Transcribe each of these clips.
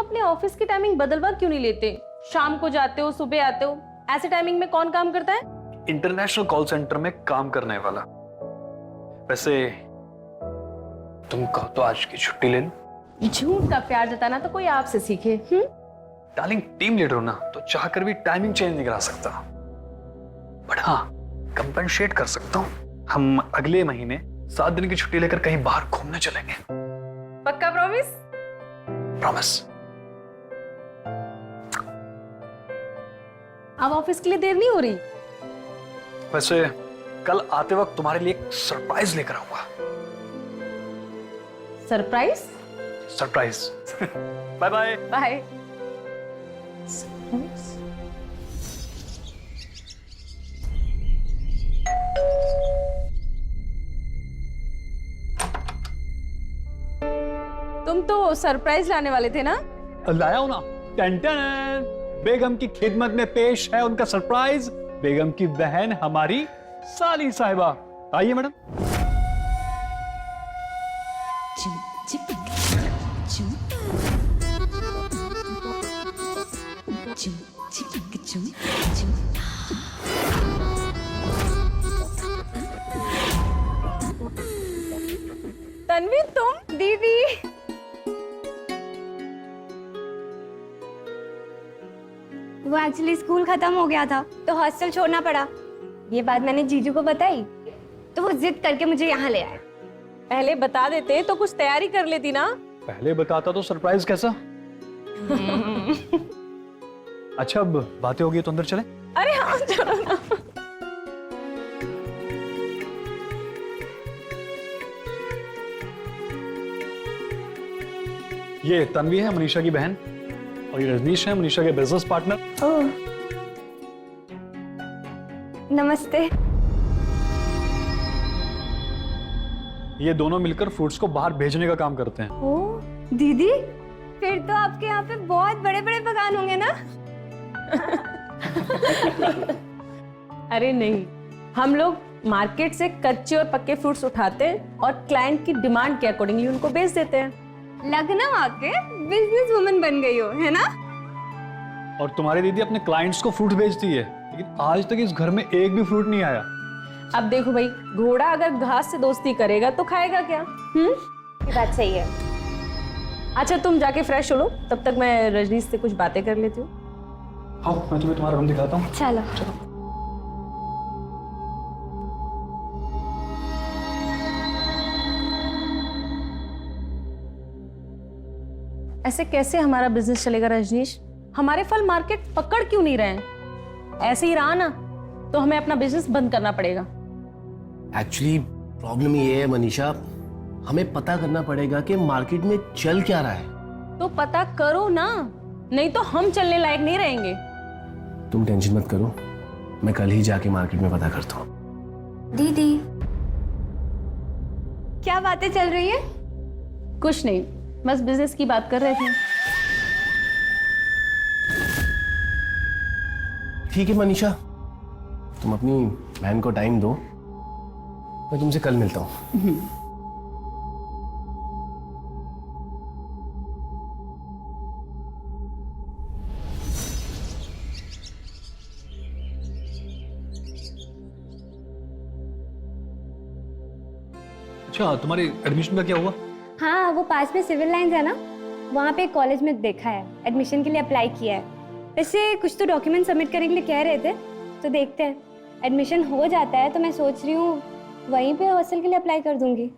अपने ऑफिस की टाइमिंग बदलवा क्यों नहीं लेते? शाम को जाते हो, सुबह आते हो, ऐसे टाइमिंग में कौन काम करता है? इंटरनेशनल कॉल सेंटर में काम करने वाला। वैसे तुम कहो तो आज की छुट्टी ले लो। झूठ का प्यार जताना तो कोई आपसे सीखे। डार्लिंग, टीम लीडर हो ना, तो चाहकर भी टाइमिंग चेंज नहीं करा सकता, बट हाँ कंपेंसेट कर सकता हूँ। हम अगले महीने 7 दिन की छुट्टी लेकर कहीं बाहर घूमने चलेंगे। पक्का प्रॉमिस? प्रॉमिस। अब ऑफिस के लिए देर नहीं हो रही? वैसे कल आते वक्त तुम्हारे लिए एक सरप्राइज लेकर आऊंगा। Surprise? Surprise. Bye bye. Bye. तुम तो सरप्राइज लाने वाले थे ना? लाया हूं ना। टेंटन बेगम की खिदमत में पेश है उनका सरप्राइज। बेगम की बहन हमारी साली साहिबा। आइए मैडम। तन्वी, तुम? दीदी वो एक्चुअली स्कूल खत्म हो गया था तो हॉस्टल छोड़ना पड़ा। ये बात मैंने जीजू को बताई तो वो जिद करके मुझे यहाँ ले आए। पहले बता देते तो कुछ तैयारी कर लेती ना। पहले बताता तो सरप्राइज कैसा। अच्छा अब बातें होगी तो अंदर चलें। अरे हाँ चलो ना। ये तन्वी है मनीषा की बहन, और ये रजनीश है मनीषा के बिजनेस पार्टनर। ओह, नमस्ते। ये दोनों मिलकर फ्रूट्स को बाहर भेजने का काम करते हैं। ओह दीदी, फिर तो आपके यहाँ पे बहुत बड़े बड़े बगान होंगे ना? अरे नहीं, हम लोग मार्केट से कच्चे और पक्के फ्रूट्स उठाते हैं और क्लाइंट की डिमांड के अकॉर्डिंगली उनको बेच देते हैं। लगना आके बिजनेस वुमन बन गई हो, है ना? और तुम्हारी दीदी अपने क्लाइंट्स को फ्रूट बेचती है, लेकिन आज तक इस घर में एक भी फ्रूट नहीं आया। अब देखो भाई, घोड़ा अगर घास से दोस्ती करेगा तो खाएगा क्या? ये बात सही है। अच्छा तुम जाके फ्रेश हो लो, तब तक मैं रजनीश से कुछ बातें कर लेती हूँ। हाँ मैं तुम्हें तुम्हारा रूम दिखाता हूँ। चलो। ऐसे कैसे हमारा बिजनेस चलेगा रजनीश? हमारे फल मार्केट पकड़ क्यों नहीं रहे हैं? ऐसे ही रहा ना तो हमें अपना बिजनेस बंद करना पड़ेगा। एक्चुअली प्रॉब्लम ये है मनीषा, हमें पता करना पड़ेगा कि मार्केट में चल क्या रहा है। तो पता करो ना, नहीं तो हम चलने लायक नहीं रहेंगे। तुम टेंशन मत करो, मैं कल ही जाके मार्केट में पता करता हूँ। दीदी क्या बातें चल रही है? कुछ नहीं, बस बिजनेस की बात कर रहे थे। ठीक है मनीषा, तुम अपनी बहन को टाइम दो, मैं तुमसे कल मिलता हूँ। अच्छा तुम्हारी एडमिशन का क्या हुआ? हाँ, वो पास में सिविल लाइंस है ना, वहाँ पे कॉलेज में देखा है, एडमिशन के लिए अप्लाई किया है। वैसे कुछ तो डॉक्यूमेंट सबमिट करने के लिए कह रहे थे, तो देखते हैं। एडमिशन हो जाता है तो मैं सोच रही हूँ वहीं पे हॉस्टल के लिए अप्लाई कर दूंगी।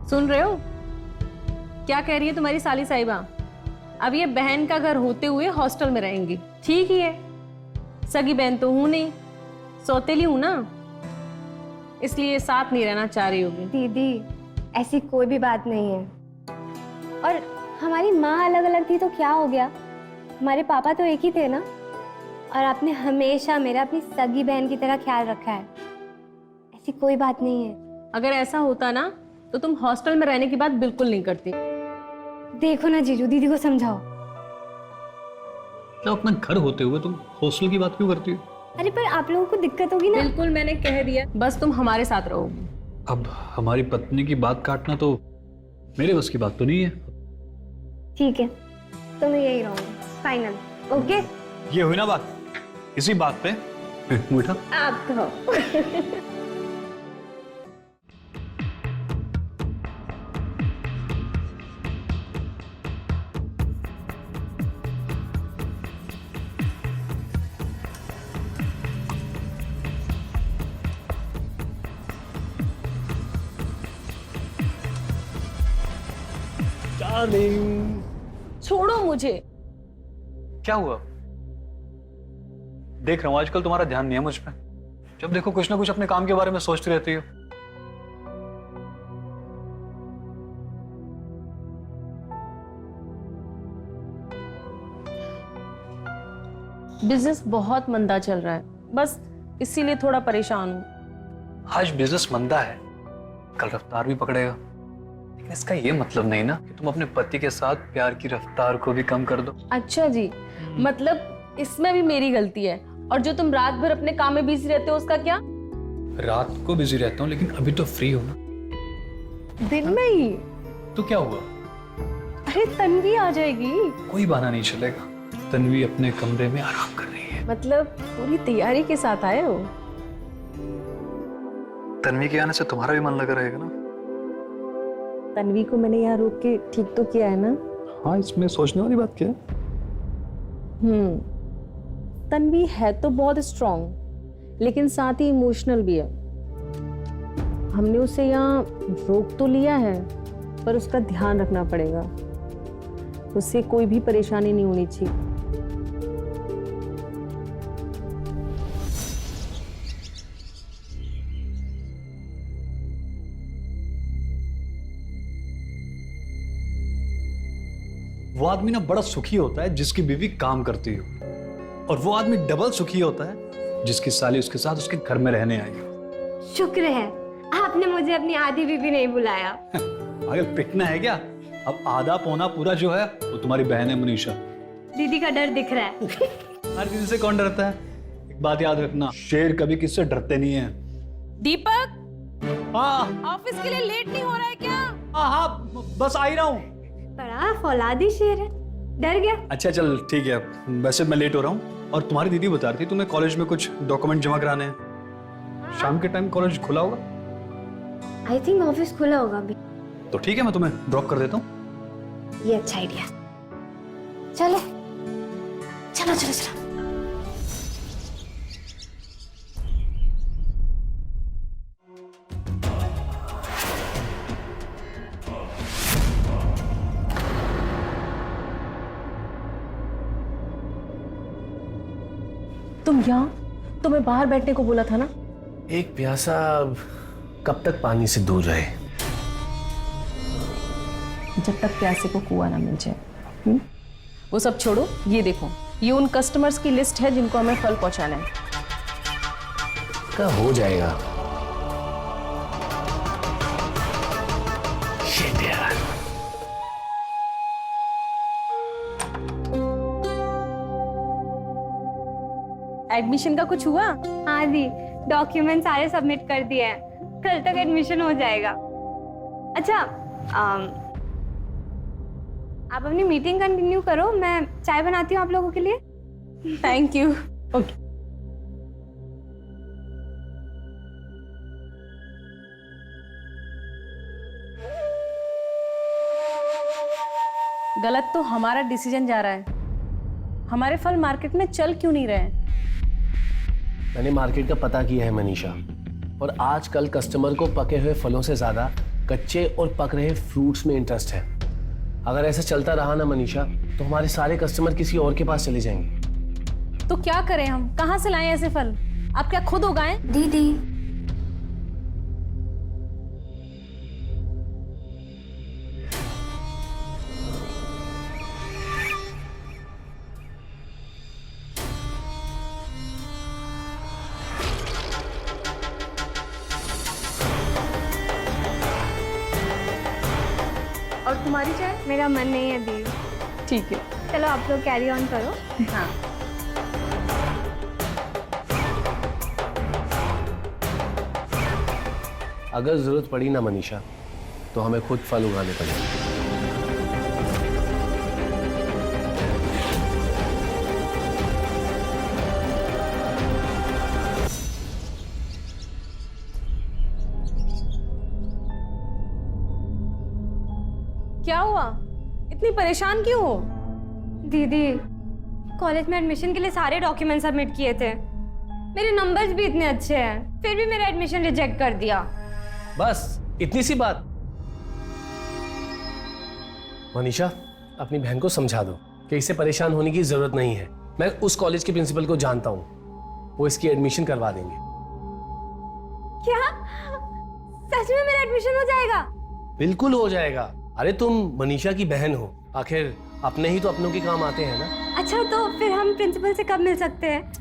सुन रहे हो क्या कह रही है तुम्हारी साली साहिबा? अब ये बहन का घर होते हुए हॉस्टल में रहेंगी। ठीक ही है, सगी बहन तो हूं नहीं, सौतेली हूं ना, इसलिए साथ नहीं रहना चाह रही होगी। दीदी ऐसी कोई भी बात नहीं है, और हमारी माँ अलग अलग थी तो क्या हो गया, हमारे पापा तो एक ही थे ना। और आपने हमेशा मेरा अपनी सगी बहन की तरह ख्याल रखा है, ऐसी कोई बात नहीं है। अगर ऐसा होता ना तो तुम हॉस्टल में रहने की बात बिल्कुल नहीं करती। देखो ना जीजू, दीदी को समझाओ। क्या अपना घर होते हुए तुम हॉस्टल की बात क्यों करती हो? अरे पर आप लोगों को दिक्कत होगी ना। बिल्कुल, मैंने कह दिया, बस तुम हमारे साथ रहोगी। अब हमारी पत्नी की बात काटना तो मेरे बस की बात तो नहीं है। ठीक है, तो मैं यही रहूंगी, फाइनल। ओके, ये हुई ना बात, इसी बात पे मीठा। आप तो डार्लिंग, छोड़ो मुझे। क्या हुआ? देख रहा हूं आजकल तुम्हारा ध्यान नहीं है मुझ पे। जब देखो कुछ ना कुछ अपने काम के बारे में सोचती रहती हो। बिजनेस बहुत मंदा चल रहा है, बस इसीलिए थोड़ा परेशान हूँ। आज बिजनेस मंदा है, कल रफ्तार भी पकड़ेगा। लेकिन इसका ये मतलब नहीं ना कि तुम अपने पति के साथ प्यार की रफ्तार को भी कम कर दो। अच्छा जी, मतलब इसमें भी मेरी गलती है। और जो तुम रात भर अपने काम में बिजी रहते हो उसका क्या? रात को बिजी रहता हूँ लेकिन अभी तो फ्री हो ना। दिन में ही? तो क्या हुआ? अरे तन्वी आ जाएगी। कोई बहाना नहीं चलेगा। तन्वी अपने कमरे में आराम कर रही है। मतलब पूरी तैयारी के साथ आए हो? तन्वी के आने से तुम्हारा भी मन लगा रहेगा ना। तन्वी को मैंने यहाँ रोक के ठीक तो किया है ना? हाँ, इसमें सोचने वाली बात क्या है? तन्वी है तो बहुत स्ट्रांग, लेकिन साथ ही इमोशनल भी है। हमने उसे यहाँ रोक तो लिया है, पर उसका ध्यान रखना पड़ेगा। उससे कोई भी परेशानी नहीं होनी चाहिए। वो आदमी ना बड़ा सुखी होता है जिसकी बीवी काम करती हो, और वो आदमी डबल सुखी होता है जिसकी साली उसके साथ उसके घर में रहने आई हो। शुक्र है आपने मुझे अपनी आधी बीवी नहीं बुलाया। पागल पिटना है क्या? अब आधा पौना पूरा जो है वो तुम्हारी बहन है मनीषा। दीदी का डर दिख रहा है। हर किसी से कौन डरता है? एक बात याद रखना, शेर कभी किससे डरते नहीं है। दीपक, हाँ ऑफिस के लिए लेट नहीं हो रहा है क्या? हाँ, बस आ ही रहा हूँ। बड़ा फौलादी शेर है, डर गया। अच्छा चल ठीक है, वैसे मैं लेट हो रहा हूँ। और तुम्हारी दीदी बता रही थी तुम्हें कॉलेज में कुछ डॉक्यूमेंट जमा कराने हैं। शाम के टाइम कॉलेज खुला होगा? आई थिंक ऑफिस खुला होगा अभी। तो ठीक है, मैं तुम्हें ड्रॉप कर देता हूँ। ये अच्छा आइडिया। चलो चलो चलो चलो। तुम यहाँ? तुम्हें बाहर बैठने को बोला था ना। एक प्यासा कब तक पानी से दूर रहे? जब तक प्यासे को कुआं ना मिल जाए। वो सब छोड़ो, ये देखो, ये उन कस्टमर्स की लिस्ट है जिनको हमें फल पहुंचाना है। का हो जाएगा। Shit यार। एडमिशन का कुछ हुआ? हाँ जी, डॉक्यूमेंट सारे सबमिट कर दिए हैं, कल तक एडमिशन हो जाएगा। अच्छा, आप अपनी मीटिंग कंटिन्यू करो, मैं चाय बनाती हूँ आप लोगों के लिए। Thank you. ओके। गलत तो हमारा डिसीजन जा रहा है। हमारे फल मार्केट में चल क्यों नहीं रहे? मैंने मार्केट का पता किया है मनीषा, और आजकल कस्टमर को पके हुए फलों से ज्यादा कच्चे और पक रहे फ्रूट्स में इंटरेस्ट है। अगर ऐसा चलता रहा ना मनीषा, तो हमारे सारे कस्टमर किसी और के पास चले जाएंगे। तो क्या करें हम? कहाँ से लाएं ऐसे फल? आप क्या खुद उगाएं? दीदी, और तुम्हारी चाय? मेरा मन नहीं है दी। ठीक है। चलो आप लोग कैरी ऑन करो। हाँ। अगर जरूरत पड़ी ना मनीषा, तो हमें खुद फल उगाने पड़ेंगे। क्या हुआ? इतनी परेशान क्यों हो? दीदी, कॉलेज में एडमिशन के लिए सारे डॉक्यूमेंट सबमिट किए थे, मेरे नंबर्स भी इतने अच्छे हैं, फिर भी मेरा एडमिशन रिजेक्ट कर दिया। बस इतनी सी बात? मनीषा, अपनी बहन को समझा दो कि इसे परेशान होने की जरूरत नहीं है। मैं उस कॉलेज के प्रिंसिपल को जानता हूँ, वो इसकी एडमिशन करवा देंगे। क्या सच में मेरा एडमिशन हो जाएगा? बिल्कुल हो जाएगा। अरे तुम मनीषा की बहन हो, आखिर अपने ही तो अपनों के काम आते हैं ना। अच्छा, तो फिर हम प्रिंसिपल से कब मिल सकते हैं?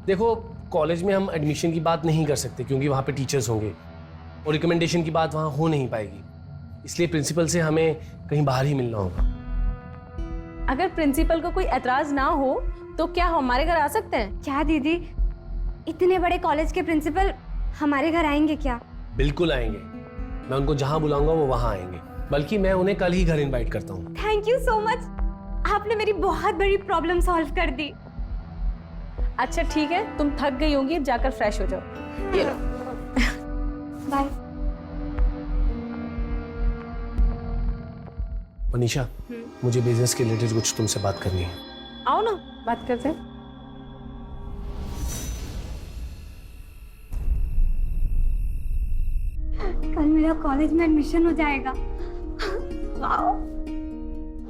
देखो, कॉलेज में हम एडमिशन की बात नहीं कर सकते क्योंकि वहाँ पे टीचर्स होंगे और रिकमेंडेशन की बात वहाँ हो नहीं पाएगी, इसलिए प्रिंसिपल से हमें कहीं बाहर ही मिलना होगा। अगर प्रिंसिपल को कोई एतराज ना हो तो क्या हमारे घर आ सकते हैं? क्या दीदी, इतने बड़े कॉलेज के प्रिंसिपल हमारे घर आएंगे क्या? बिल्कुल आएंगे, मैं उनको जहाँ बुलाऊंगा वो वहाँ आएंगे, बल्कि मैं उन्हें कल ही घर इनवाइट करता हूँ। थैंक यू सो मच, आपने मेरी बहुत बड़ी प्रॉब्लम सॉल्व कर दी। अच्छा ठीक है, तुम थक गई होंगी, जाकर फ्रेश हो जाओ। ये लो। बाय। मनीषा, मुझे बिजनेस के रिलेटेड कुछ तुमसे बात करनी है। आओ ना, बात करते हैं। कल मेरा कॉलेज में एडमिशन हो जाएगा।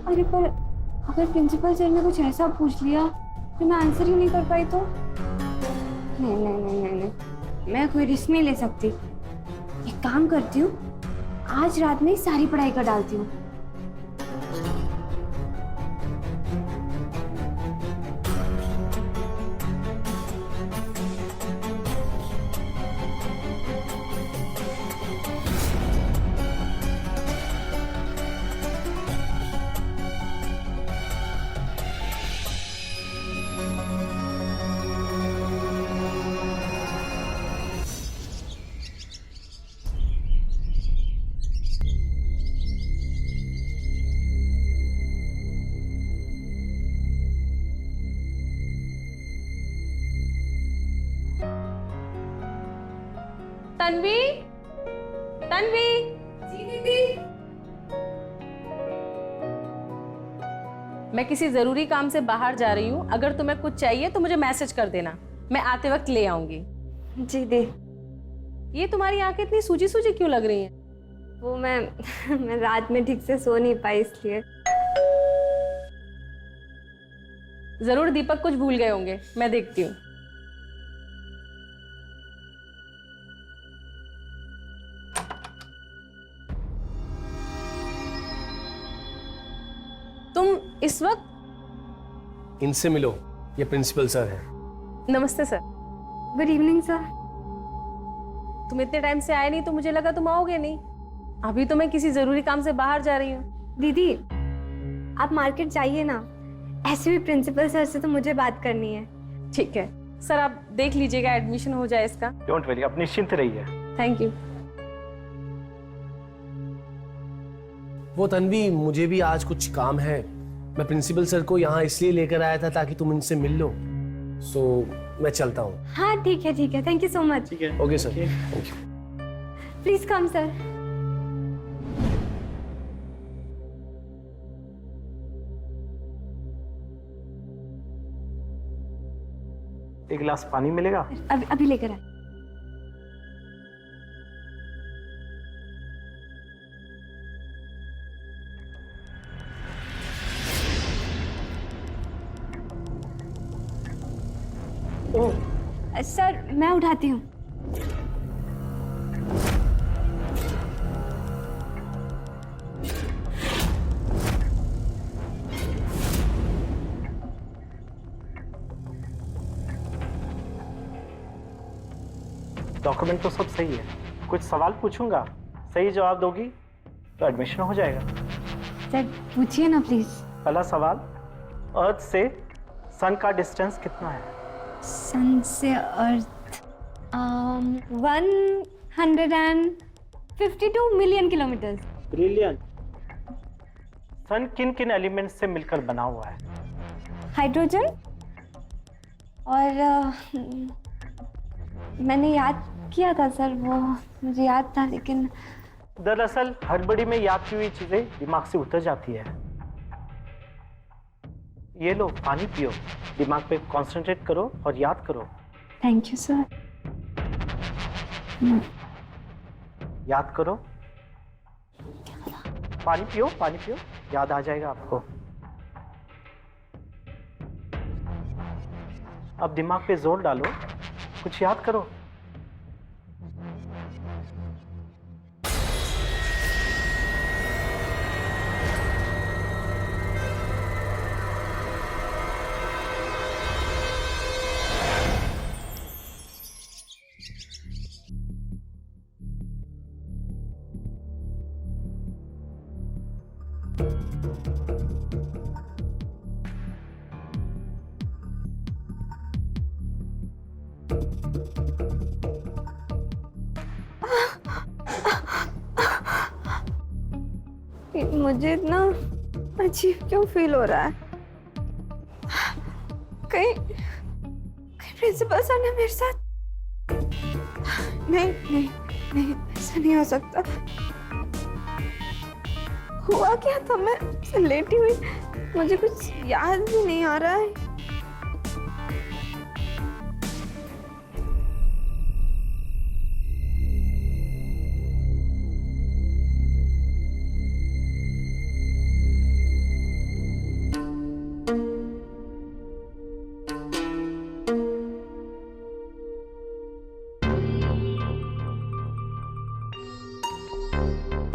अरे पर अगर प्रिंसिपल सर ने कुछ ऐसा पूछ लिया कि मैं आंसर ही नहीं कर पाई तो? नहीं नहीं नहीं नहीं नहीं, मैं कोई रिस्क नहीं ले सकती। एक काम करती हूँ, आज रात में ही सारी पढ़ाई कर डालती हूँ। तन्वी, तन्वी। जी दीदी। मैं किसी जरूरी काम से बाहर जा रही हूँ, अगर तुम्हें कुछ चाहिए तो मुझे मैसेज कर देना, मैं आते वक्त ले आऊंगी। जी दी। ये तुम्हारी आंखें इतनी सूजी सूजी क्यों लग रही हैं? वो मैं रात में ठीक से सो नहीं पाई इसलिए। जरूर दीपक कुछ भूल गए होंगे, मैं देखती हूँ। तुम इस वक्त? इनसे मिलो, ये प्रिंसिपल सर हैं। नमस्ते सर। Good evening sir. तुम इतने टाइम से आए नहीं तो मुझे लगा तुम आओगे नहीं। अभी तो मैं किसी जरूरी काम से बाहर जा रही हूँ। दीदी, आप मार्केट जाइए ना, ऐसे भी प्रिंसिपल सर से तो मुझे बात करनी है। ठीक है सर, आप देख लीजिएगा एडमिशन हो जाए इसका। डोंट वरी, आप निश्चिंत रहिए। Thank you. वो तन्वी, मुझे भी आज कुछ काम है। मैं प्रिंसिपल सर को यहाँ इसलिए लेकर आया था ताकि तुम इनसे मिल लो। सो मैं चलता हूँ। हाँ ठीक है, थैंक यू सो मच। ठीक है। Okay sir, thank you. Please come sir. एक गिलास पानी मिलेगा? अभी लेकर आए। सर मैं उठाती हूँ। डॉक्यूमेंट तो सब सही है, कुछ सवाल पूछूंगा, सही जवाब दोगी तो एडमिशन हो जाएगा। सर पूछिए ना प्लीज। पहला सवाल, अर्थ से सन का डिस्टेंस कितना है? सन से अर्थ 152 मिलियन किलोमीटर। ब्रिलियंट। सन किन किन एलिमेंट से मिलकर बना हुआ है? हाइड्रोजन और मैंने याद किया था सर, वो मुझे याद था लेकिन दरअसल हड़बड़ी में याद की हुई चीजें दिमाग से उतर जाती है। ये लो पानी पियो, दिमाग पे कंसंट्रेट करो और याद करो। Thank you sir. याद करो, पानी पियो, याद आ जाएगा आपको। अब दिमाग पे जोर डालो, कुछ याद करो। मुझे इतना अजीब क्यों फील हो रहा है? कहीं प्रिंसिपल सर ने मेरे साथ नहीं ऐसा नहीं हो सकता। हुआ क्या था? मैं लेटी हुई, मुझे कुछ याद भी नहीं आ रहा है।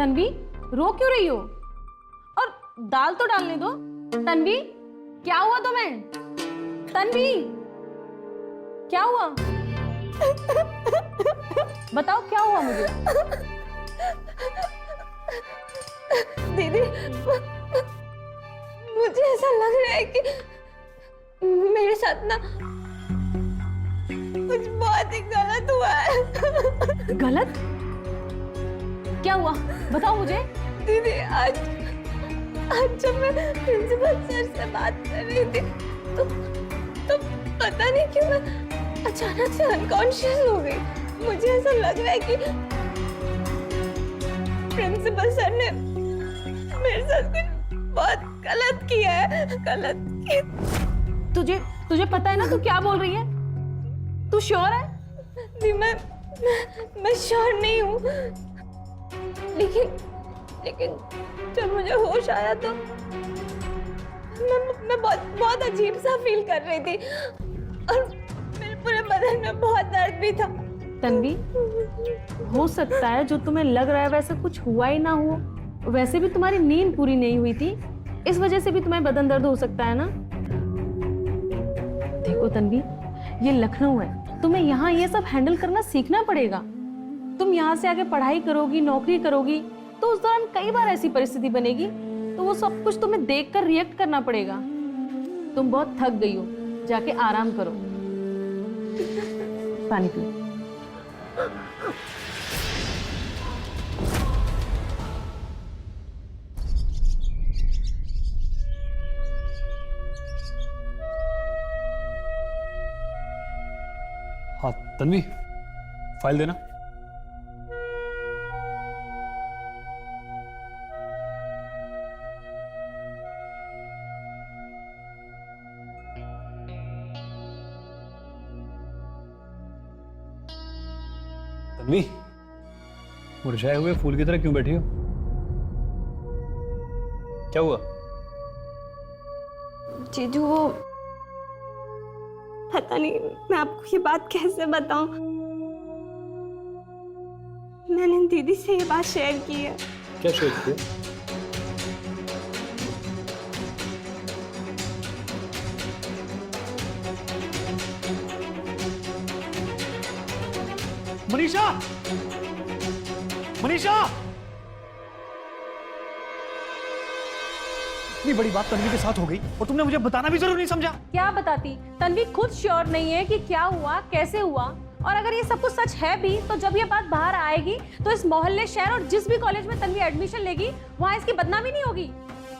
तन्वी, रो क्यों रही हो? और दाल तो डालने दो। तन्वी, क्या हुआ तुम्हें? तन्वी, क्या हुआ? बताओ क्या हुआ मुझे। दीदी, मुझे ऐसा लग रहा है कि मेरे साथ ना कुछ बहुत ही गलत हुआ है। गलत? क्या हुआ? बताओ मुझे। दीदी, आज जब मैं प्रिंसिपल सर से बात कर रही थी तो पता नहीं क्यों मैं अचानक से अनकॉन्शियस हो गई। मुझे ऐसा लग रहा है कि प्रिंसिपल सर ने मेरे साथ कुछ बहुत गलत किया है। गलत किया। तुझे पता है ना तू क्या बोल रही है? तू श्योर है? नहीं, मैं श्योर नहीं हूँ, लेकिन जब मुझे होश आया तो मैं बहुत अजीब सा फील कर रही थी और मेरे पूरे बदन में बहुत दर्द भी था। तन्वी, हो सकता है जो तुम्हें लग रहा है वैसा कुछ हुआ ही ना हो। वैसे भी तुम्हारी नींद पूरी नहीं हुई थी, इस वजह से भी तुम्हें बदन दर्द हो सकता है ना। देखो तन्वी, ये लखनऊ है, तुम्हें यहाँ ये सब हैंडल करना सीखना पड़ेगा। तुम यहाँ से आगे पढ़ाई करोगी, नौकरी करोगी, तो उस दौरान कई बार ऐसी परिस्थिति बनेगी, तो वो सब कुछ तुम्हें देखकर रिएक्ट करना पड़ेगा। तुम बहुत थक गई हो, जाके आराम करो। पानी पियो। हाँ तन्वी, फाइल देना। तन्वी, मुरझाए हुए फूल की तरह क्यों बैठी हो? क्या हुआ? जीजू, वो पता नहीं मैं आपको ये बात कैसे बताऊं। मैंने दीदी से ये बात शेयर की है। क्या शेयर किया? मनीषा! मनीषा! इतनी बड़ी बात तन्वी के साथ हो गई और तुमने मुझे बताना भी जरूर नहीं समझा। क्या बताती? तन्वी खुद श्योर नहीं है कि क्या हुआ, कैसे हुआ, और अगर ये सब कुछ सच है भी तो जब ये बात बाहर आएगी तो इस मोहल्ले, शहर और जिस भी कॉलेज में तन्वी एडमिशन लेगी वहाँ इसकी बदनामी नहीं होगी।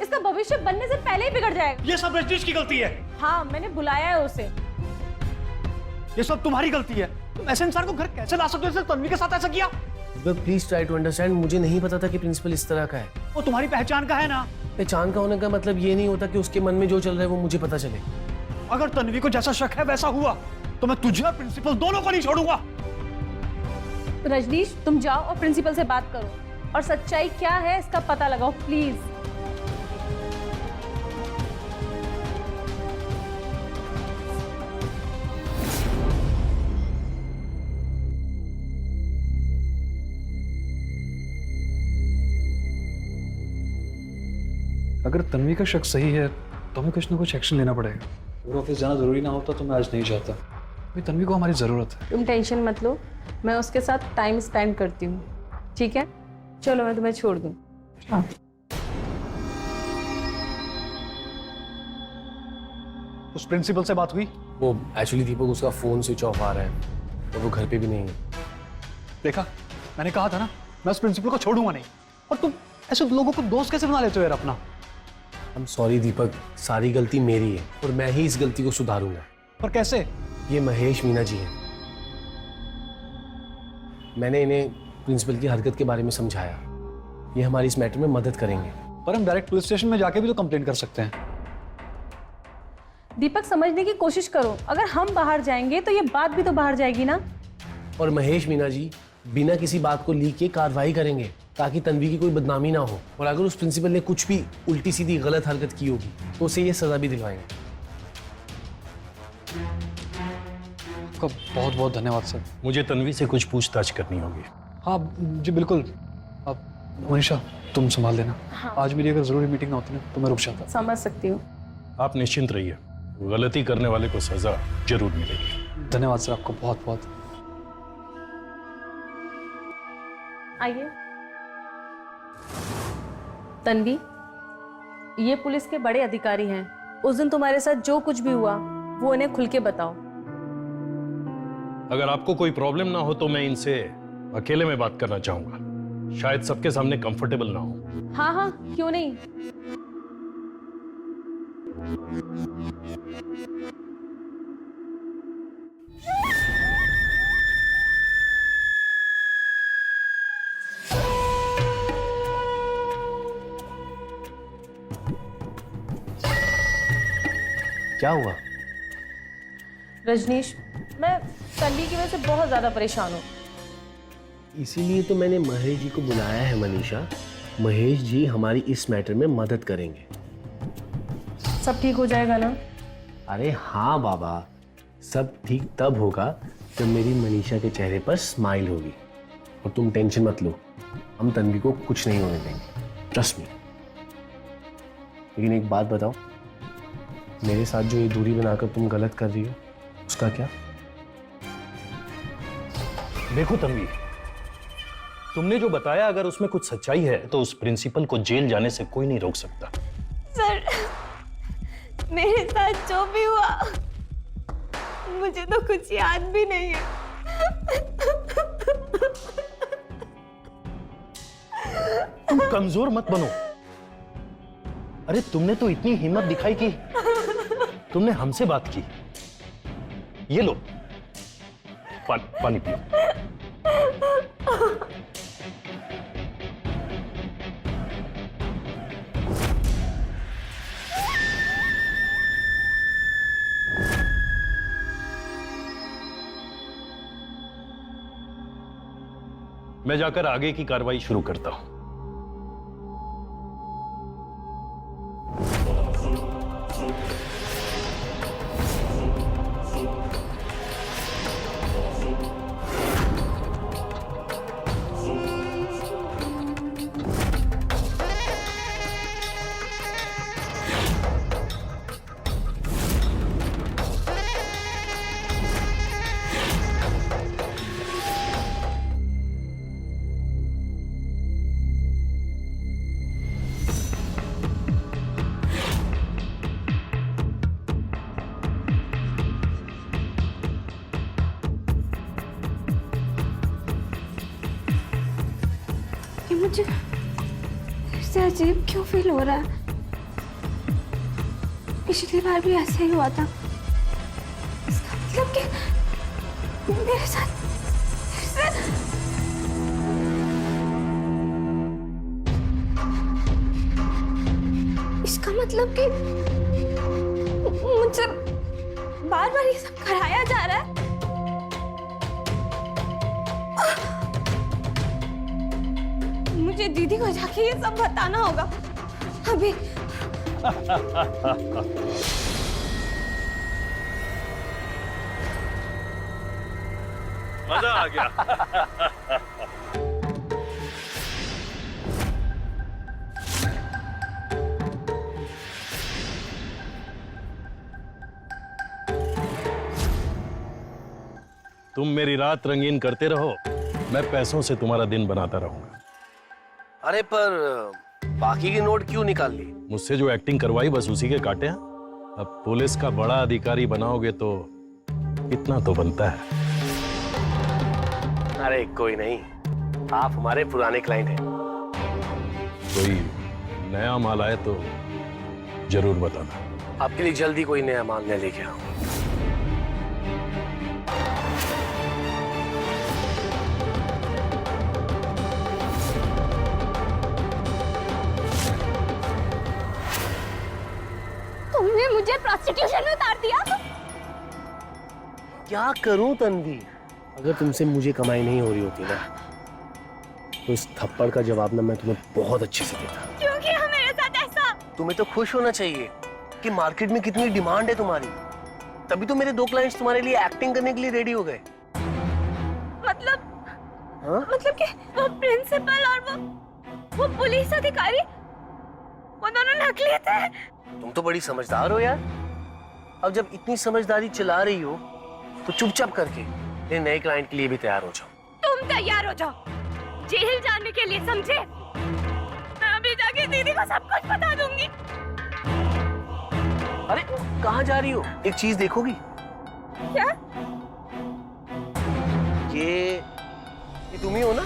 इसका भविष्य बनने से पहले ही बिगड़ जाएगा। ये सब रजनीश की गलती है। हाँ, मैंने बुलाया है उसे। ये सब तुम्हारी गलती है। तुम ऐसे इंसान को घर कैसे ला सकते हो जिसने तन्वी के साथ ऐसा किया? दीपक प्लीज ट्राई टू अंडरस्टैंड, मुझे नहीं पता था कि प्रिंसिपल इस तरह का है। वो तुम्हारी पहचान का है ना। पहचान का होने का मतलब ये नहीं होता कि उसके मन में जो चल रहा है वो मुझे पता चले। अगर तन्वी को जैसा शक है वैसा हुआ तो मैं तुझे और प्रिंसिपल दोनों को नहीं छोड़ूंगा। रजनीश, तुम जाओ और प्रिंसिपल से बात करो और सच्चाई क्या है इसका पता लगाओ प्लीज। अगर तन्वी का शक सही है तो हमें कुछ ना कुछ एक्शन लेना पड़ेगा। अगर ऑफिस जाना जरूरी ना होता तो मैं आज नहीं जाता। अभी तन्वी को हमारी जरूरत है। तुम टेंशन मत लो, मैं उसके साथ टाइम स्पेंड करती हूँ, ठीक है? चलो मैं तुम्हें छोड़ दूँ। हाँ। उस प्रिंसिपल से बात हुई? वो एक्चुअली दीपक उसका फोन स्विच ऑफ आ रहा है और वो घर पे भी नहीं है। देखा, मैंने कहा था ना, मैं उस प्रिंसिपल को छोड़ूंगा नहीं। और तुम ऐसे लोगों को दोस्त कैसे बना लेते हो यार अपना? I'm sorry दीपक, सारी गलती मेरी है और मैं ही इस गलती को सुधारूंगा। पर कैसे? ये महेश मीना जी हैं। मैंने इन्हें प्रिंसिपल की हरकत के बारे में समझाया। ये हमारी इस मैटर में मदद करेंगे। पर हम डायरेक्ट पुलिस स्टेशन में जाके भी तो कंप्लेंट कर सकते हैं। दीपक, समझने की कोशिश करो, अगर हम बाहर जाएंगे तो ये बात भी तो बाहर जाएगी ना। और महेश मीना जी बिना किसी बात को लीक के कार्रवाई करेंगे ताकि तन्वी की कोई बदनामी ना हो। और अगर उस प्रिंसिपल ने कुछ भी उल्टी सीधी गलत हरकत की होगी तो उसे ये सजा भी दिलवाएंगे। आपका बहुत बहुत धन्यवाद सर। मुझे तन्वी से कुछ पूछताछ करनी होगी। हाँ जी बिल्कुल। अब मनीषा तुम संभाल लेना। हाँ। आज मेरी अगर जरूरी मीटिंग ना होती ना तो मैं रुक जाता। समझ सकती हूँ। आप निश्चिंत रहिए, गलती करने वाले को सजा जरूर मिलेगी। धन्यवाद सर आपको बहुत बहुत। आइए। तन्वी, ये पुलिस के बड़े अधिकारी हैं। उस दिन तुम्हारे साथ जो कुछ भी हुआ वो इन्हें खुल के बताओ। अगर आपको कोई प्रॉब्लम ना हो तो मैं इनसे अकेले में बात करना चाहूंगा। शायद सबके सामने कंफर्टेबल ना हो। हाँ हाँ, क्यों नहीं। क्या हुआ? रजनीश, मैं तन्वी की वजह से बहुत ज्यादा परेशान हूँ। इसीलिए तो मैंने महेश जी को बुलाया है मनीषा। महेश जी हमारी इस मैटर में मदद करेंगे। सब ठीक हो जाएगा ना? अरे हाँ बाबा, सब ठीक तब होगा जब मेरी मनीषा के चेहरे पर स्माइल होगी। और तुम टेंशन मत लो, हम तन्वी को कुछ नहीं होने देंगे, ट्रस्ट मी। लेकिन एक बात बताओ, मेरे साथ जो ये दूरी बनाकर तुम गलत कर रही हो उसका क्या? देखो तन्वी, तुमने जो बताया अगर उसमें कुछ सच्चाई है तो उस प्रिंसिपल को जेल जाने से कोई नहीं रोक सकता। सर, मेरे साथ जो भी हुआ मुझे तो कुछ याद भी नहीं है। तुम कमजोर मत बनो। अरे तुमने तो इतनी हिम्मत दिखाई कि तुमने हमसे बात की। ये लो, पानी पियो। मैं जाकर आगे की कार्रवाई शुरू करता हूं। ये मुझे फिर से अजीब क्यों फील हो रहा है? पिछली बार भी ऐसे ही हुआ था। इसका मतलब कि मेरे साथ फिर से इसका मतलब कि मुझसे बार बार ये सब कराया जा रहा है। मुझे दीदी को जाके ये सब बताना होगा अभी। मजा आ गया। तुम मेरी रात रंगीन करते रहो, मैं पैसों से तुम्हारा दिन बनाता रहूंगा। अरे पर बाकी की नोट क्यों निकाल ली? मुझसे जो एक्टिंग करवाई बस उसी के काटे हैं। अब पुलिस का बड़ा अधिकारी बनाओगे तो इतना तो बनता है। अरे कोई नहीं, आप हमारे पुराने क्लाइंट हैं। कोई नया माल आए तो जरूर बताना। आपके लिए जल्दी कोई नया माल मैं लेके आऊं। तुमने मुझे प्रोस्टिट्यूशन में उतार दिया। क्या करूं तन्वी? अगर तुमसे मुझे कमाई नहीं हो रही होती ना, तो इस थप्पड़ का जवाब ना मैं तुम्हें बहुत अच्छे से देता। क्यों किया मेरे साथ ऐसा? तुम्हें तो खुश होना चाहिए कि मार्केट में कितनी डिमांड है तुम्हारी। तभी तो मेरे 2 क्लाइंट्स तुम्हारे लिए एक्टिंग करने के लिए रेडी हो गए। मतलब हाँ? मतलब कि वो प्रिंसिपल और वो पुलिस अधिकारी, वो दोनों नकली थे। तुम तो बड़ी समझदार हो यार। अब जब इतनी समझदारी चला रही हो तो चुपचाप करके मेरे नए क्लाइंट के लिए भी तैयार हो जाओ। तुम तैयार हो जाओ जेल जाने के लिए, समझे? मैं अभी जाके दीदी को सब कुछ बता दूंगी। अरे कहाँ जा रही हो? एक चीज देखोगी? क्या? ये तुम ही हो ना?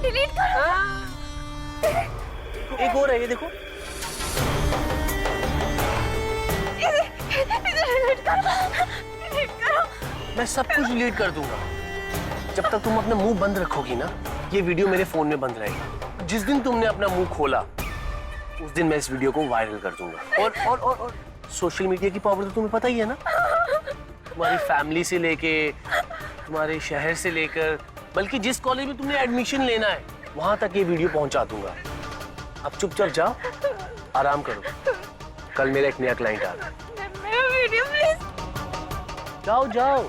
डिलीट करो। एक और है, ये देखो। डिलीट करो। मैं सब कुछ डिलीट कर दूंगा। जब तक तुम अपना मुंह बंद रखोगी ना, ये वीडियो मेरे फोन में बंद रहेगी। जिस दिन तुमने अपना मुंह खोला, उस दिन मैं इस वीडियो को वायरल कर दूंगा। और सोशल मीडिया की पावर तो तुम्हें पता ही है ना। तुम्हारी फैमिली से लेके, तुम्हारे शहर से लेकर, बल्कि जिस कॉलेज में तुमने एडमिशन लेना है, वहां तक ये वीडियो पहुंचा दूंगा। अब चुपचाप जाओ, आराम करो। कल मेरा एक नया क्लाइंट आ रहा है। मेरा वीडियो प्लीज। जाओ जाओ।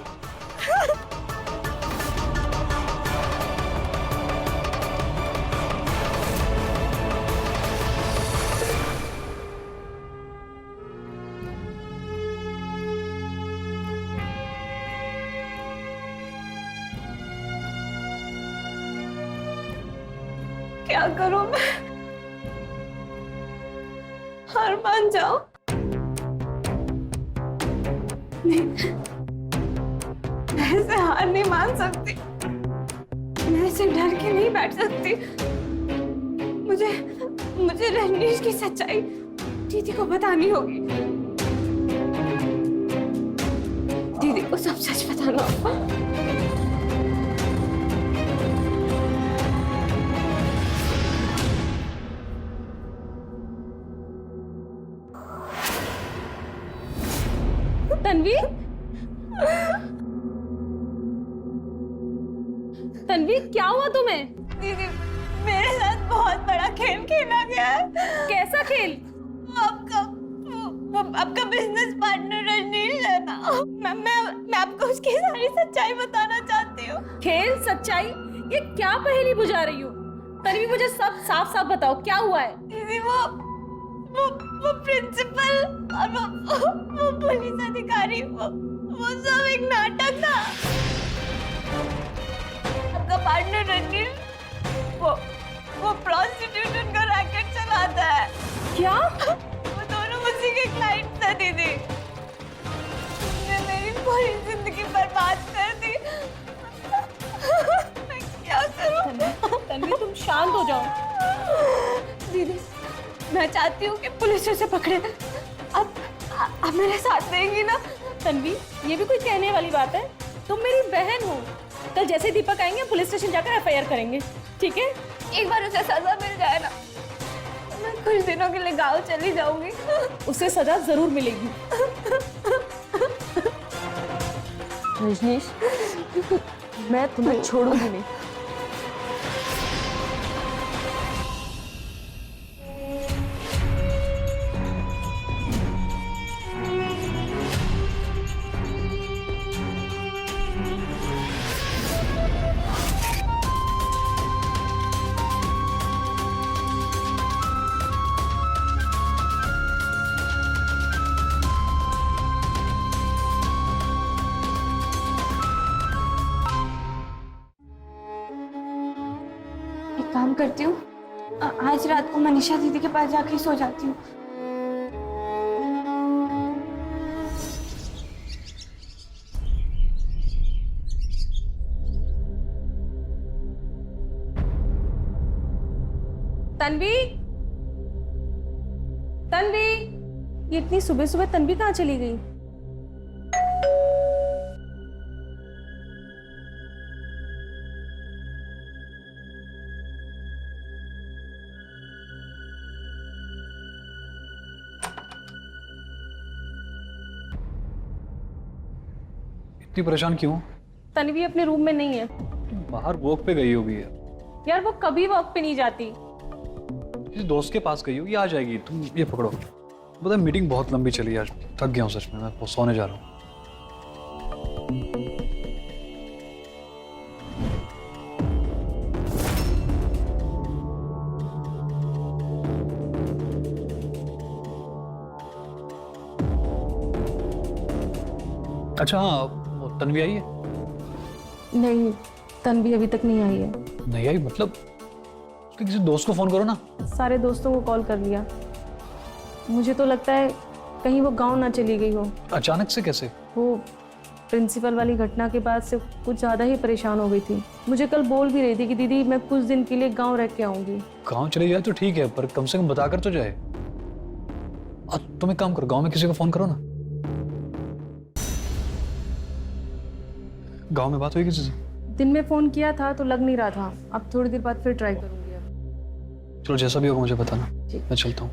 क्या करूं मैं? हार मान जाओ? नहीं, मैं ऐसे हार नहीं मान सकती। मैं ऐसे डर के नहीं बैठ सकती। मुझे रजनीश की सच्चाई दीदी को बतानी होगी। दीदी को सब सच बताना होगा। तन्वी, तन्वी क्या हुआ तुम्हें? दीदी, मेरे साथ बहुत बड़ा खेल खेला गया है। कैसा खेल? आपका बिजनेस पार्टनर रजनीश है ना, मैं आपको उसकी सारी सच्चाई बताना चाहती हूँ। खेल, सच्चाई, ये क्या पहेली बुझा रही हो? तन्वी मुझे सब साफ साफ बताओ, क्या हुआ है? दीदी, वो प्रिंसिपल और वो पुलिस अधिकारी, वो सब एक नाटक था। आपका पार्टनर रजनीश वो प्रोस्टिट्यूशन का रैकेट चलाता है। क्या? वो दोनों उसी के क्लाइंट थे। दीदी, तुमने मेरी पूरी जिंदगी बर्बाद कर दी। मैं क्या करूं? तन्वी तुम शांत हो जाओ। दीदी, मैं चाहती हूँ कि पुलिस उसे पकड़े। अब मेरे साथ देंगी ना? तन्वी, ये भी कोई कहने वाली बात है? तुम मेरी बहन हो। कल जैसे दीपक आएंगे पुलिस स्टेशन जाकर FIR करेंगे, ठीक है? एक बार उसे सजा मिल जाए ना, मैं कुछ दिनों के लिए गाँव चली जाऊंगी। उसे सजा जरूर मिलेगी। रजनीश, मैं तुम्हें छोड़ूंगी नहीं। एक काम करती हूँ, आज रात को मनीषा दीदी के पास जाके सो जाती हूँ। तन्वी, तन्वी, ये इतनी सुबह सुबह तन्वी कहाँ चली गई? इतनी परेशान क्यों? तन्वी अपने रूम में नहीं है। बाहर वॉक पे गई होगी यार। यार वो कभी वॉक पे नहीं जाती। किसी दोस्त के पास गई होगी, आ जाएगी। तुम ये पकड़ो। पता है मीटिंग बहुत लंबी चली आज, थक गया हूँ सच में। मैं सोने जा रहा हूँ। अच्छा हाँ, वो तन्वी आई है? नहीं, तन्वी अभी तक नहीं आई है। नहीं आई मतलब? उसके किसी दोस्त को फोन करो ना। सारे दोस्तों को कॉल कर लिया। मुझे तो लगता है कहीं वो गांव ना चली गई हो। अचानक से कैसे? वो प्रिंसिपल वाली घटना के बाद से कुछ ज़्यादा ही परेशान हो गई थी। मुझे कल बोल भी रही थी कि दीदी मैं कुछ दिन के लिए गांव रह के आऊँगी। गांव चले जाए तो ठीक है, पर कम से कम बता कर तो जाए। तुम एक काम करो, गांव में किसी को फोन करो ना। गांव में बात हुई किसी से? दिन में फ़ोन किया था तो लग नहीं रहा था। अब थोड़ी देर बाद फिर ट्राई करूँगी। अब चलो जैसा भी होगा मुझे बताना। ठीक। मैं चलता हूँ।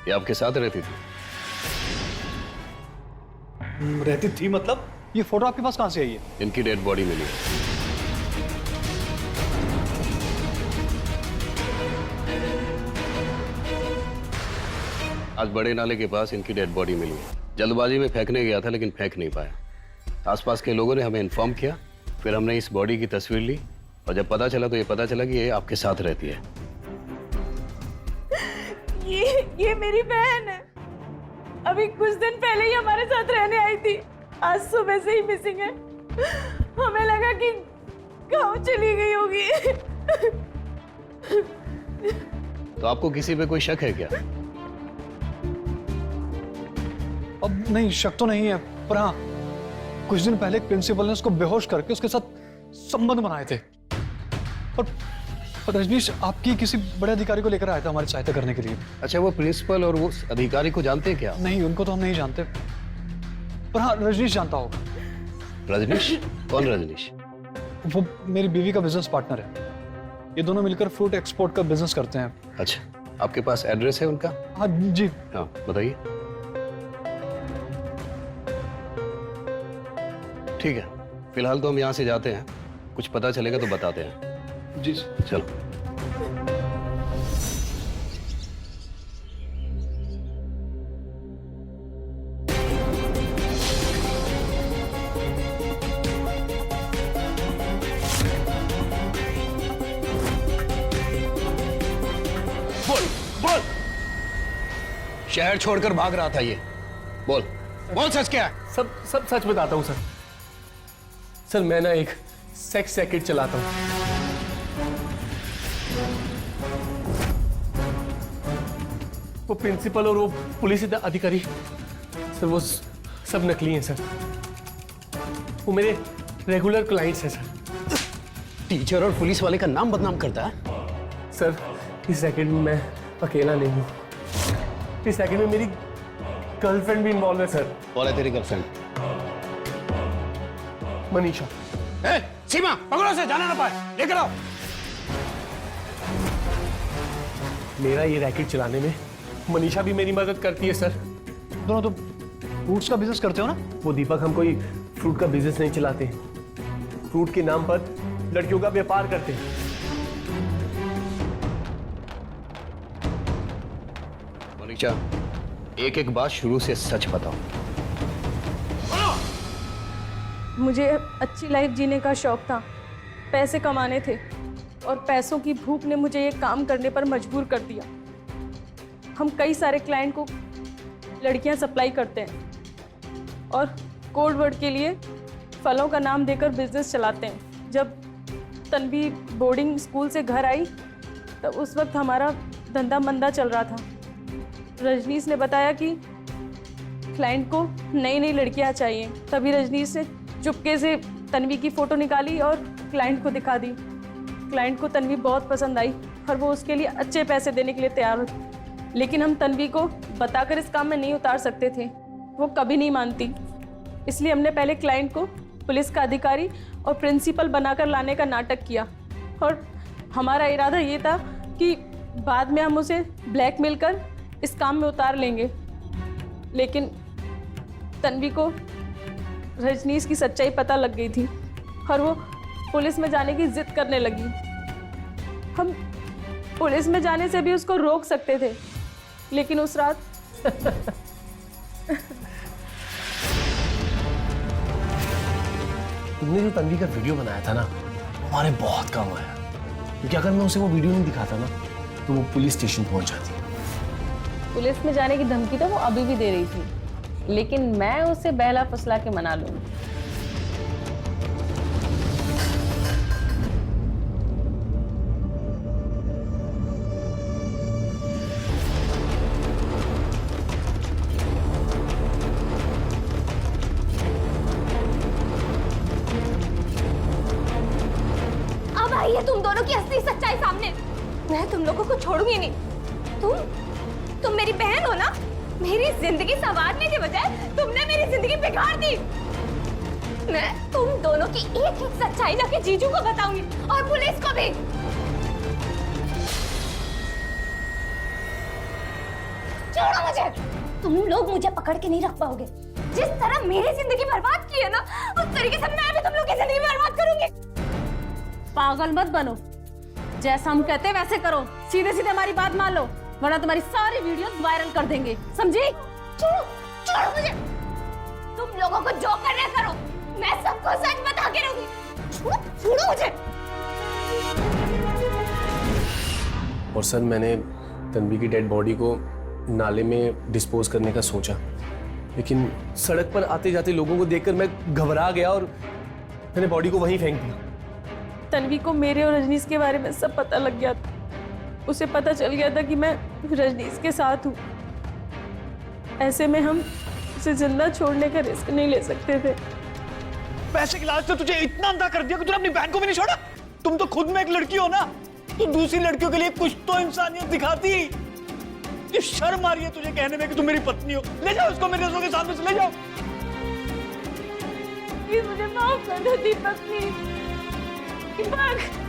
ये आपके साथ रहती थी? रहती थी मतलब? ये फोटो आपके पास कहाँ से आई है? इनकी डेड बॉडी मिली है। आज बड़े नाले के पास इनकी डेड बॉडी मिली है। जल्दबाजी में फेंकने गया था लेकिन फेंक नहीं पाया। आसपास के लोगों ने हमें इन्फॉर्म किया, फिर हमने इस बॉडी की तस्वीर ली और जब पता चला तो ये पता चला कि ये आपके साथ रहती है। ये मेरी बहन है। अभी कुछ दिन पहले ही हमारे साथ रहने आई थी। आज सुबह से ही मिसिंग है। हमें लगा कि गांव चली गई होगी। तो आपको किसी पे कोई शक है क्या? अब नहीं, शक तो नहीं है, पर हाँ कुछ दिन पहले प्रिंसिपल ने उसको बेहोश करके उसके साथ संबंध बनाए थे। और रजनीश आपकी किसी बड़े अधिकारी को लेकर आया था हमारी सहायता करने के लिए। अच्छा, वो प्रिंसिपल और वो अधिकारी को जानते हैं क्या? नहीं, उनको तो हम नहीं जानते, पर हाँ रजनीश जानता होगा। रजनीश? कौन रजनीश? वो मेरी बीवी का बिजनेस पार्टनर है। ये दोनों मिलकर फ्रूट एक्सपोर्ट का बिजनेस करते हैं। अच्छा, आपके पास एड्रेस है उनका? हाँ जी। हाँ बताइए। ठीक है, फिलहाल तो हम यहाँ से जाते हैं। कुछ पता चलेगा तो बताते हैं। जी चलो। बोल बोल, शहर छोड़कर भाग रहा था ये। बोल बोल, सच क्या है? सब सच बताता हूँ सर। सर मैं ना एक सेक्स रैकेट चलाता हूँ। वो प्रिंसिपल और वो पुलिस अधिकारी सर, वो सब नकली हैं सर। वो मेरे रेगुलर क्लाइंट्स हैं सर। टीचर और पुलिस वाले का नाम बदनाम करता है। सर इस रैकेट में मैं अकेला नहीं हूँ। इस रैकेट में मेरी गर्लफ्रेंड भी इन्वॉल्व है सर। कौन है तेरी गर्लफ्रेंड? मनीषा। ए, सीमा पकड़ो से, जाना ना पाए, लेकर आओ। मेरा ये रैकेट चलाने में मनीषा भी मेरी मदद करती है सर। दोनों तो फ्रूट्स का बिजनेस करते हो ना? वो दीपक, हम कोई फ्रूट का बिजनेस नहीं चलाते, फ्रूट के नाम पर लड़कियों का व्यापार करते हैं। मनीषा, एक एक बात शुरू से सच बताओ। मुझे अच्छी लाइफ जीने का शौक था, पैसे कमाने थे और पैसों की भूख ने मुझे ये काम करने पर मजबूर कर दिया। हम कई सारे क्लाइंट को लड़कियां सप्लाई करते हैं और कोड वर्ड के लिए फलों का नाम देकर बिजनेस चलाते हैं। जब तन्वी बोर्डिंग स्कूल से घर आई तब उस वक्त हमारा धंधा मंदा चल रहा था। रजनीश ने बताया कि क्लाइंट को नई नई लड़कियां चाहिए। तभी रजनीश ने चुपके से तन्वी की फ़ोटो निकाली और क्लाइंट को दिखा दी। क्लाइंट को तन्वी बहुत पसंद आई और वो उसके लिए अच्छे पैसे देने के लिए तैयार हुई। लेकिन हम तन्वी को बताकर इस काम में नहीं उतार सकते थे, वो कभी नहीं मानती। इसलिए हमने पहले क्लाइंट को पुलिस का अधिकारी और प्रिंसिपल बनाकर लाने का नाटक किया और हमारा इरादा ये था कि बाद में हम उसे ब्लैकमेल कर इस काम में उतार लेंगे। लेकिन तन्वी को रजनीश की सच्चाई पता लग गई थी और वो पुलिस में जाने की जिद करने लगी। हम पुलिस में जाने से भी उसको रोक सकते थे, लेकिन उस रात तुमने जो तन्वी का वीडियो बनाया था ना, हमारे बहुत काम आया, क्योंकि अगर मैं उसे वो वीडियो नहीं दिखाता ना तो वो पुलिस स्टेशन पहुंच जाती। पुलिस में जाने की धमकी तो वो अभी भी दे रही थी, लेकिन मैं उसे बहला फुसला के मना लूंगी। अब आई है तुम दोनों की असली सच्चाई सामने। मैं तुम लोगों को छोड़ूंगी नहीं। तुम मेरी बहन हो ना? मेरी जिंदगी संवारने के बजाय तुमने मेरी जिंदगी बिगाड़ दी। मैं तुम दोनों की एक एक सच्चाई जाके जीजू को बताऊंगी और पुलिस को भी। छोड़ो मुझे। तुम लोग मुझे पकड़ के नहीं रख पाओगे। जिस तरह मेरी जिंदगी बर्बाद की है ना, उस तरीके से मैं भी तुम लोग की जिंदगी बर्बाद करूंगी। पागल मत बनो, जैसा हम कहते हैं वैसे करो। सीधे सीधे हमारी बात मान लो, वरना तुम्हारी सारी वीडियोस वायरल कर देंगे, समझी? छोड़ो मुझे। तुम लोगों को जो करना करो, मैं सबको सच बता के रहूंगी। छोड़ो मुझे। और सर, मैंने तन्वी की डेड बॉडी को नाले में डिस्पोज करने का सोचा, लेकिन सड़क पर आते जाते लोगों को देखकर मैं घबरा गया और मैंने बॉडी को वहीं फेंक दिया। तन्वी को मेरे और रजनीश के बारे में सब पता लग गया था। उसे पता चल गया था कि मैं रजनीश के साथ हूँ। ऐसे में हम उसे जिंदा छोड़ने का रिस्क नहीं ले सकते थे। पैसे के लालच से तुझे इतना अंधा कर दिया कि तूने अपनी बहन को भी नहीं छोड़ा। तुम तो खुद में एक लड़की हो ना, तू दूसरी लड़कियों के लिए कुछ तो इंसानियत दिखाती। ये शर्म आ रही है तुझे कहने में कि तुम मेरी पत्नी हो। ले जाओ उसको मेरे नजरों के सामने से, ले जाओ। प्लीज मुझे माफ कर दो दीपक, प्लीज। दीपक